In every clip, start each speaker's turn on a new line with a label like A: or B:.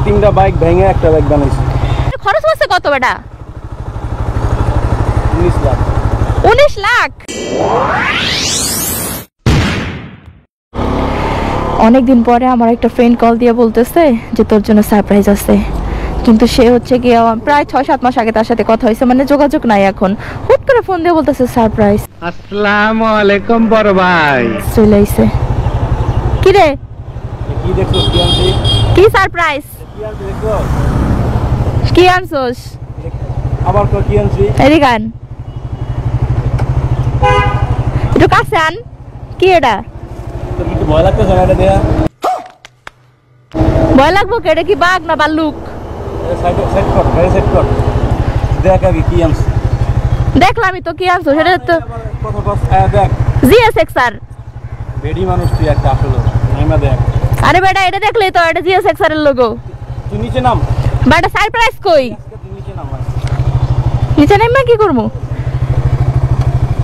A: তিনটা বাইক ভেঙে একটা বাইক বানাইছি।
B: খরচ হচ্ছে কত বেটা?
A: 19 লাখ।
B: 19 লাখ? অনেকদিন পরে আমার একটা ফ্রেন্ড কল দিয়ে বলতেছে যে তোর জন্য সারপ্রাইজ আছে, কিন্তু সে হচ্ছে কি প্রায় 6-7 মাস আগে তার সাথে কথা হয়েছে, মানে যোগাযোগ নাই এখন। হুট করে ফোন দিয়ে বলতেছে সারপ্রাইজ।
A: আসসালামু আলাইকুম বড় ভাই।
B: চলে আইছে। কি রে,
A: কি দেখছো? কি আনছি?
B: কি সারপ্রাইজ?
A: কি আনছি দেখছো?
B: কি আনছস?
A: আবার তো কি আনছি?
B: এরি গান একটু কাছে আন। কি এটা?
A: তোর কি ভয় লাগতেছে না এটা দেয়া?
B: ভয় লাগবো কে? এটা কি বাঘ না ভাল্লুক?
A: সাইড কর, গাড়ি সাইড কর। দেখ আগে কি আনছি।
B: দেখলামই তো কি আনছো, সেটা তো
A: কত কস দেখ।
B: GSX-R।
A: বেডি মানুষ তুই একটা আসলে নাইমা দেখ।
B: আরে বেটা এটা দেখলেই তো এটা GSX-R এর লোগো।
A: তুই নিচে নাম।
B: বেটা সারপ্রাইজ কই?
A: তুই নিচে নাম।
B: নিচে নামা কি করবো?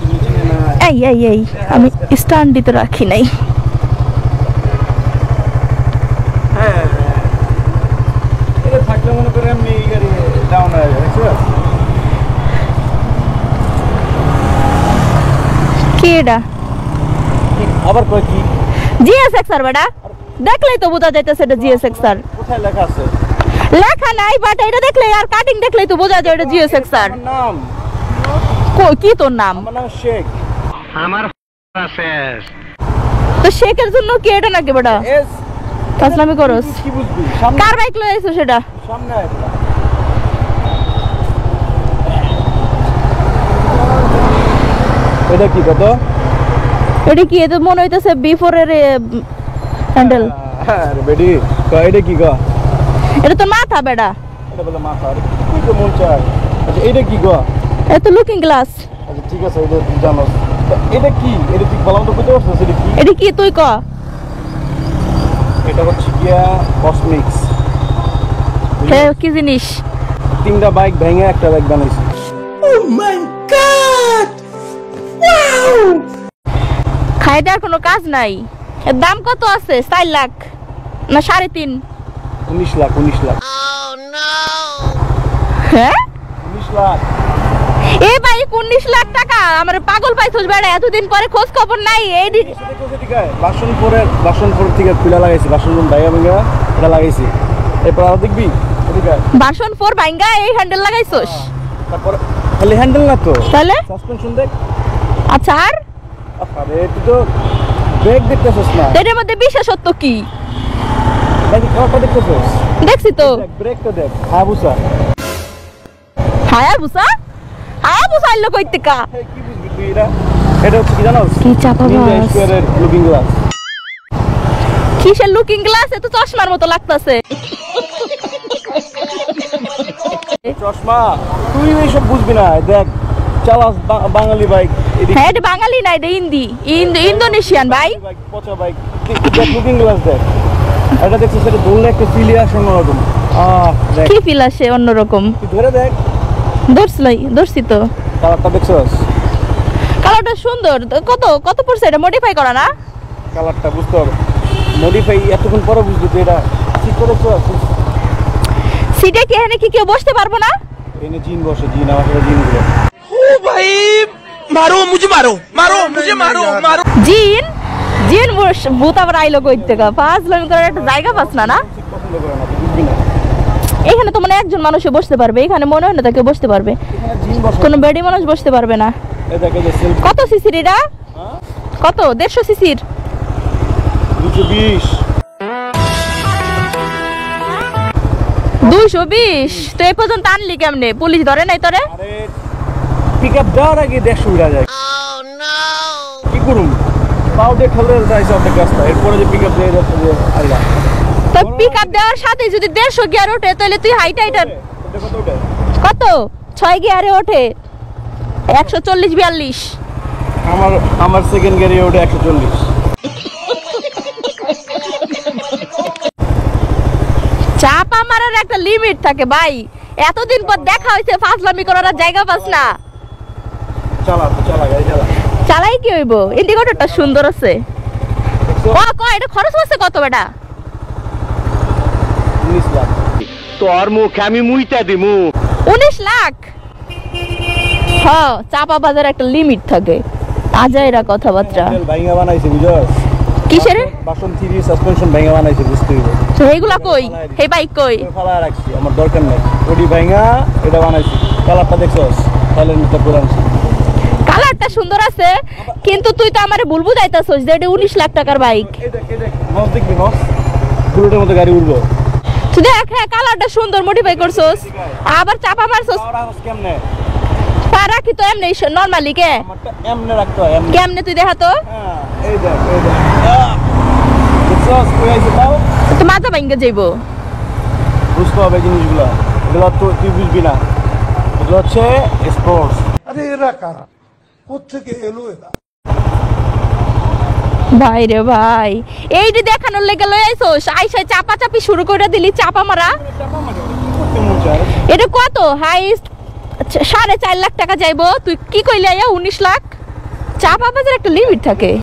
A: নিচে না।
B: এই আমি স্ট্যান্ড দিতে রাখি নাই।
A: হ্যাঁ এটা থাকলে মনে করে আমি এই গাড়ি ডাউন হয়ে যাবে, দেখছো?
B: কি এটা?
A: আবার কই কি?
B: GSX-R বেটা, দেখলেই তো বোঝা যাইতেছে এটা GSX-R।
A: কোথায় লেখা আছে?
B: লেখা নাই বাট এটা দেখলে আর কাটিং দেখলেই তো বোঝা যায় এটা GSX-R।
A: আমার নাম
B: কি তোর নাম?
A: আমার নাম শেখ। আমার শেষ
B: তো শেখের জন্য কি এটা নাকি বেটা?
A: এস
B: ফাজলামি করস?
A: কি বুঝবি? সামনে
B: কার বাইক লয়ে আইছো সেটা?
A: সামনে আয়। এটা কি কত?
B: এটা কি? এটা মনে হইতেছে B4 এর হ্যান্ডেল।
A: আরে বেডি কই এটা কি গো?
B: এটা তো মাথা বেটা।
A: এটা বলে মাথা। আরে তুই তো মন চায়। আচ্ছা এটা কি গো?
B: এটা তো লুকিং গ্লাস।
A: আচ্ছা ঠিক আছে, এটা তুই জানোস। এটা কি? এটা তুই বললাম তো বুঝতে পারছিস এটা কি?
B: এটা কি তুই ক?
A: এটা হচ্ছে গিয়া কসমিক্স।
B: কি জিনিস?
A: তিনটা বাইক ভেঙে একটা বাইক বানাইছি। ও মাই গড! ওয়াও!
B: খাই দেওয়ার কোনো কাজ নাই। এর দাম কত আছে? 4 লাখ না 3.5?
A: 19 লাখ। 19 লাখ।
B: হ্যাঁ
A: 19 লাখ।
B: এ ভাই 19 লাখ টাকা? আমার পাগল পাইছস বেড়া? এতদিন পরে খোঁজ খবর নাই। এই
A: বাসনপুর থেকে খুলে লাগাইছি। বাসনপুর ভাইয়া ভাইয়া এটা লাগাইছি। এরপর আরো দেখবি এদিকে
B: ভার্সন 4 ভাঙ্গা এই হ্যান্ডেল লাগাইছস?
A: তারপর খালি হ্যান্ডেল না তো,
B: তাহলে
A: সাসপেনশন দেখ।
B: আচ্ছা আর
A: আরে তুই তো ব্রেক দেখতেছস না?
B: এটার মধ্যে বিশেষত্ব কি?
A: নাকি খাওয়াটা দেখতেছস?
B: দেখছি তো।
A: ব্রেকটা দেখ। হায়াবুসা।
B: হায়াবুসা? হায়াবুসা আইলো কই থেকে?
A: কি বুঝবি তুই এটা? এটা হচ্ছে কি জানোস?
B: কি চাপাবাজ?
A: স্কয়ারের লুকিং গ্লাস।
B: কিসের লুকিং গ্লাস? এ তো চশমার মতো লাগতাছে।
A: চশমা? তুই এইসব বুঝবি না। দেখ চালাস বাঙালি বাইক।
B: হ্যাঁ এটা বাঙালি না, এটা ইন্দোনেশিয়ান ভাই।
A: পচা বাইক। দেখ লুকিং গ্লাস দেখ। এটা দেখছিস? সেটা ধরলে একটা ফিলিয়ে আসে অন্যরকম। দেখ
B: কি ফিল আসে অন্যরকম?
A: তুই ধরে দেখ।
B: ধরছি তো।
A: কালারটা দেখছস?
B: কালারটা সুন্দর। কত পড়ছে এটা? মডিফাই করা না?
A: কালারটা বুঝতে হবে। মডিফাই এতক্ষণ পরে বুঝলি তুই এটা ঠিক করে দেখছস?
B: সিটে কি এখানে কি কেউ বসতে পারবো না?
A: এনে জিন বসে, জিন আমার সাথে জিন গুলো।
C: ओ भाई मारो मुझे मारो
B: জিন ভূত আবার আইলো কই থেকে? 5 লাখ করে একটা জায়গা পাস না? না
A: পছন্দ করে না, তুই বুঝবি না।
B: এখানে তো মানে একজন মানুষে বসতে পারবে, এখানে মনে হয় না তাকে বসতে পারবে।
A: এখানে জিন বসে।
B: কোনো বেডি মানুষ বসতে পারবে না।
A: এই দেখ এই যে সেলফি।
B: কত সিসির এটা? কত? 150 সিসির?
A: 220।
B: 220? তো এই পর্যন্ত আনলি কেমনে? পুলিশ ধরে নাই তোরে?
A: আরে পিকআপ দেওয়ার আগে 150 উড়া যায়। কি করুম? পাও দিয়ে ঠেলে যাইছে অর্ধেক রাস্তা। এরপরে যে পিকআপ দিয়ে রাস্তা দিয়ে আইলা।
B: তো পিকআপ দেওয়ার সাথে যদি 150 গিয়ার ওঠে তাহলে তুই হাইট
A: এটা কত ওঠে?
B: কত? 6 গিয়ারে ওঠে 140-42।
A: আমার সেকেন্ড গিয়ারে ওঠে 140।
B: চাপা মারার একটা লিমিট থাকে ভাই। এতদিন পর দেখা হইছে, ফাজলামি করার জায়গা পাস না।
A: চালা গাড়ি চালা।
B: চালাই কি হইব? ইন্ডিকেটরটা সুন্দর আছে। এটা খরচ হচ্ছে কত বেটা?
A: 19 লাখ। তোর মুখ আমি মুইতা দিমু
B: 19 লাখ। হ্যাঁ, চাপা বাজার একটা লিমিট থাকে। আজাইরা কথাবার্তা।
A: ভাইঙ্গা বানাইছে বুঝছস?
B: কিসের?
A: বাসন থ্রি সাসপেনশন ভাইঙ্গা বানাইছে বুঝতে হইব।
B: তো এইগুলা কই? এই বাইক কই?
A: ফালা রাখছি, আমার দরকার নাই। ওডি ভাইঙ্গা এটা বানাইছি। কালারটা দেখছস? তাহলে নিতে পুরানছি।
B: কালারটা সুন্দর আছে, কিন্তু তুই তো আমারে ভুল বুঝাইতাছস যে এটা 19 লাখ টাকার বাইক।
A: এটা নস দেখবি নস। পুরোটার মতো গাড়ি উড়বো।
B: তুই দেখ, হ্যাঁ কালারটা সুন্দর মডিফাই করছস, আবার চাপা মারছস।
A: পাওয়ার কেমনে?
B: পারা কি তো এমনি নরমালি কে?
A: আমারটা এমনে রাখতে হয় এমনে।
B: কেমনে তুই দেখা তো?
A: হ্যাঁ, এই দেখ। দেখছস কই আইছে তাও?
B: তো মাথা ভাঙ্গা যাইবো।
A: বুঝতে হবে জিনিসগুলো। এগুলো তো তুই বুঝবি না। এগুলো হচ্ছে স্পোর্টস।
D: আরে এরা কারা, কোত্থেকে এলো এরা?
B: ভাই রে ভাই, এইটি দেখানোর লেগে লই আইছস, আইসাই চাপা চাপি শুরু করে দিলি, চাপা মারা।
A: করতে মন চায়।
B: এটা কত হাইস্ট? 4.5 লাখ টাকা যাইবো। তুই কি কইলি আয়া 19 লাখ? চাপা বাজার একটা লিমিট থাকে।